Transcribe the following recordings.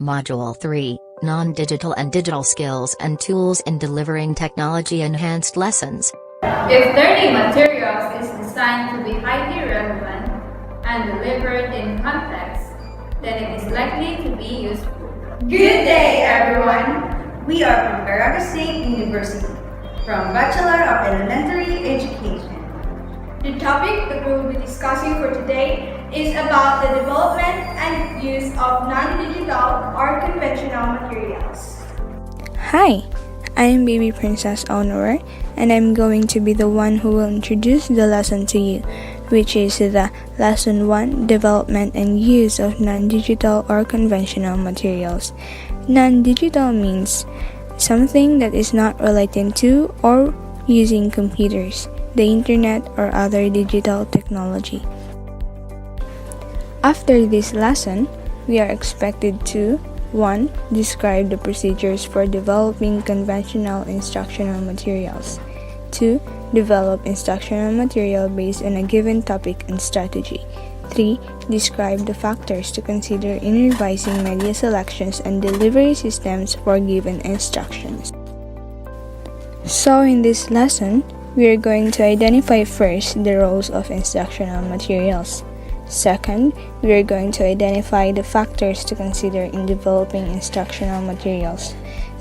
Module 3, Non-Digital and Digital Skills and Tools in Delivering Technology-Enhanced Lessons. If learning materials is designed to be highly relevant and delivered in context, then it is likely to be useful. Good day, everyone! We are from Caraga State University, from Bachelor of Elementary Education. The topic that we will be discussing for today is about the development and use of non-digital or conventional materials. Hi, I am Baby Princess Nuer, and I'm going to be the one who will introduce the lesson to you, which is the Lesson 1, Development and Use of Non-Digital or Conventional Materials. Non-digital means something that is not related to or using computers, the internet, or other digital technology. After this lesson, we are expected to 1. Describe the procedures for developing conventional instructional materials. 2. Develop instructional material based on a given topic and strategy. 3. Describe the factors to consider in revising media selections and delivery systems for given instructions. So in this lesson, we are going to identify first the roles of instructional materials. Second, we are going to identify the factors to consider in developing instructional materials.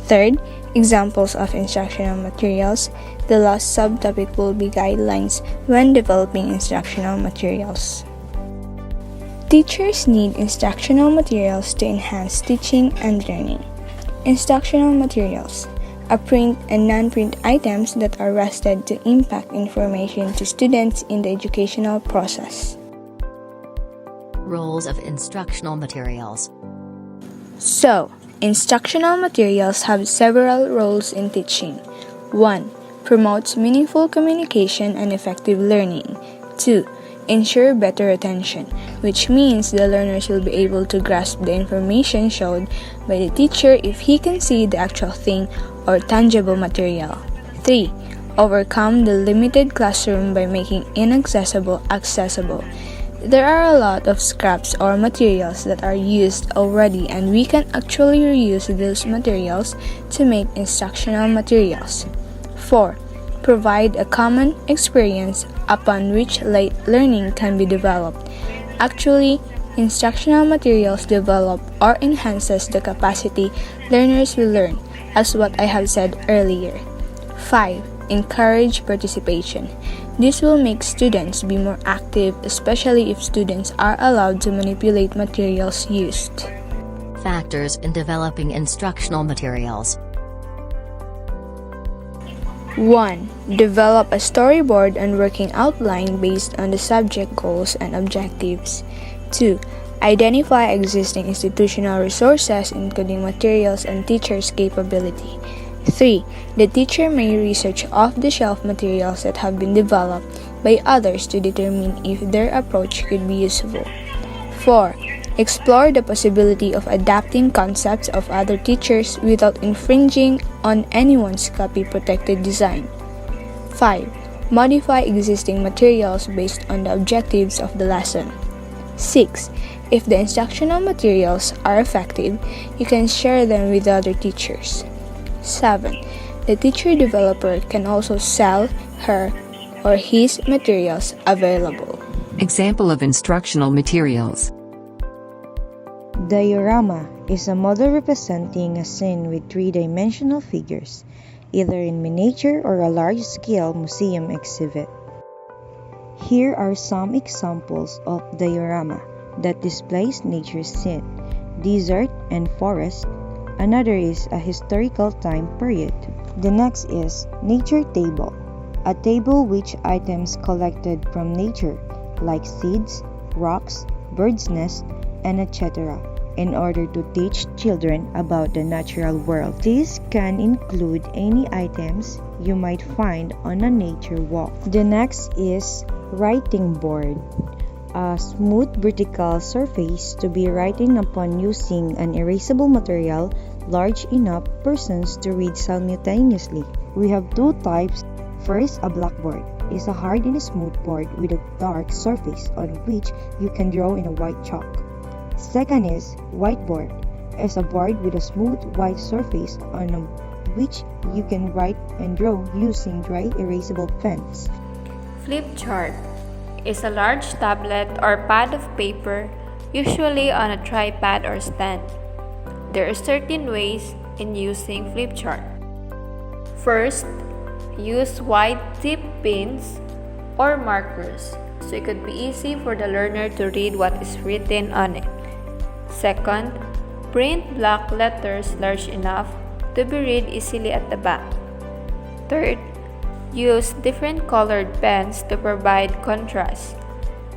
Third, examples of instructional materials. The last subtopic will be guidelines when developing instructional materials. Teachers need instructional materials to enhance teaching and learning. Instructional materials are print and non-print items that are rested to impact information to students in the educational process. Roles of instructional materials. So, instructional materials have several roles in teaching. 1. Promotes meaningful communication and effective learning. 2. Ensure better attention, which means the learners will be able to grasp the information shown by the teacher if he can see the actual thing or tangible material. 3. Overcome the limited classroom by making inaccessible accessible. There are a lot of scraps or materials that are used already, and we can actually reuse those materials to make instructional materials. 4. Provide a common experience upon which learning can be developed. Actually, instructional materials develop or enhances the capacity learners will learn, as what I have said earlier. 5. Encourage participation. This will make students be more active, especially if students are allowed to manipulate materials used. Factors in developing instructional materials. 1. Develop a storyboard and working outline based on the subject goals and objectives. 2. Identify existing institutional resources, including materials and teachers' capability. 3. The teacher may research off-the-shelf materials that have been developed by others to determine if their approach could be useful. 4. Explore the possibility of adapting concepts of other teachers without infringing on anyone's copy-protected design. 5. Modify existing materials based on the objectives of the lesson. 6. If the instructional materials are effective, you can share them with other teachers. 7. The teacher developer can also sell her or his materials available. Example of instructional materials. Diorama is a model representing a scene with three-dimensional figures, either in miniature or a large-scale museum exhibit. Here are some examples of diorama that displays nature's scene, desert and forest. Another is a historical time period. The next is nature table, a table which items collected from nature like seeds, rocks, birds' nests, and etc. in order to teach children about the natural world. These can include any items you might find on a nature walk. The next is writing board, a smooth vertical surface to be writing upon using an erasable material large enough persons to read simultaneously. We have two types. First, a blackboard is a hard and smooth board with a dark surface on which you can draw in a white chalk. Second is whiteboard, is a board with a smooth white surface on which you can write and draw using dry erasable pens. Flip chart is a large tablet or pad of paper, usually on a tripod or stand. There are certain ways in using flip chart. First, use wide tip pens or markers so it could be easy for the learner to read what is written on it. Second, print block letters large enough to be read easily at the back. Third, use different colored pens to provide contrast.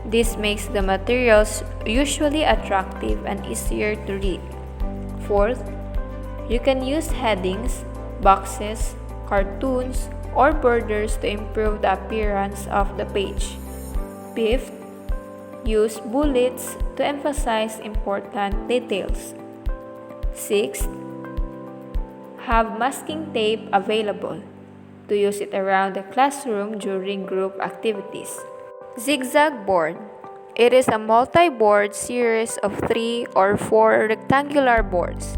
This makes the materials usually attractive and easier to read. Fourth, you can use headings, boxes, cartoons, or borders to improve the appearance of the page. Fifth, use bullets to emphasize important details. Sixth, have masking tape available to use it around the classroom during group activities. Zigzag board. It is a multi-board series of 3 or 4 rectangular boards.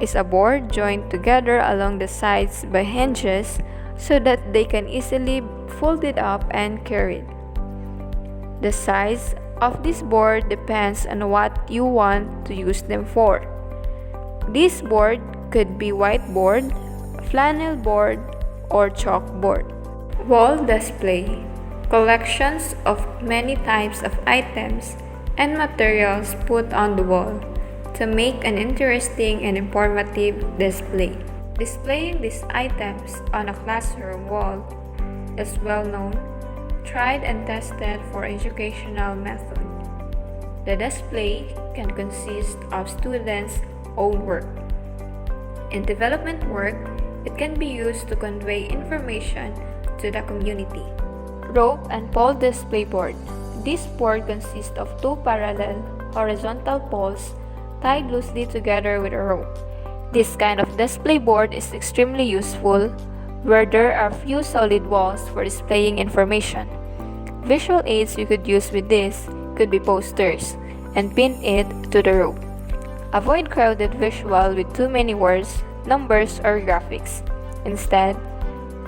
It's a board joined together along the sides by hinges so that they can easily fold it up and carried. The size of this board depends on what you want to use them for. This board could be whiteboard, flannel board, or chalkboard. Wall display. Collections of many types of items and materials put on the wall to make an interesting and informative display. Displaying these items on a classroom wall is well known, tried and tested for educational method. The display can consist of students' own work. In development work, it can be used to convey information to the community. Rope and pole display board. This board consists of 2 parallel horizontal poles tied loosely together with a rope. This kind of display board is extremely useful where there are few solid walls for displaying information. Visual aids you could use with this could be posters and pin it to the rope. Avoid crowded visual with too many words, numbers, or graphics. Instead,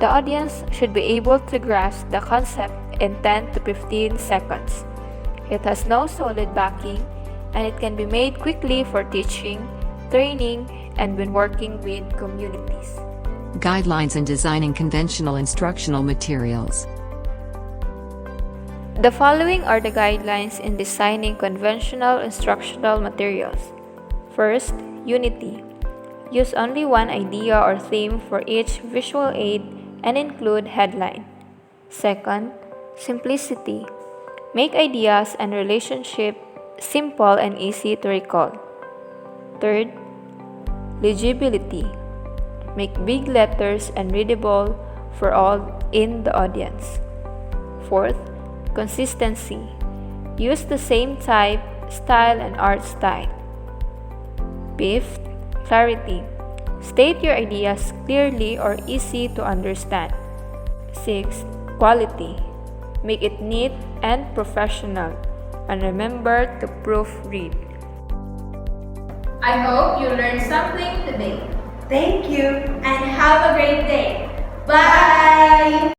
the audience should be able to grasp the concept in 10 to 15 seconds. It has no solid backing and it can be made quickly for teaching, training, and when working with communities. Guidelines in designing conventional instructional materials. The following are the guidelines in designing conventional instructional materials. First, unity. Use only one idea or theme for each visual aid and include headline. Second, simplicity. Make ideas and relationship simple and easy to recall. Third, legibility. Make big letters and readable for all in the audience. Fourth, consistency. Use the same type, style, and art style. Fifth, clarity. State your ideas clearly or easy to understand. Sixth, quality. Make it neat and professional. And remember to proofread. I hope you learned something today. Thank you. And have a great day. Bye!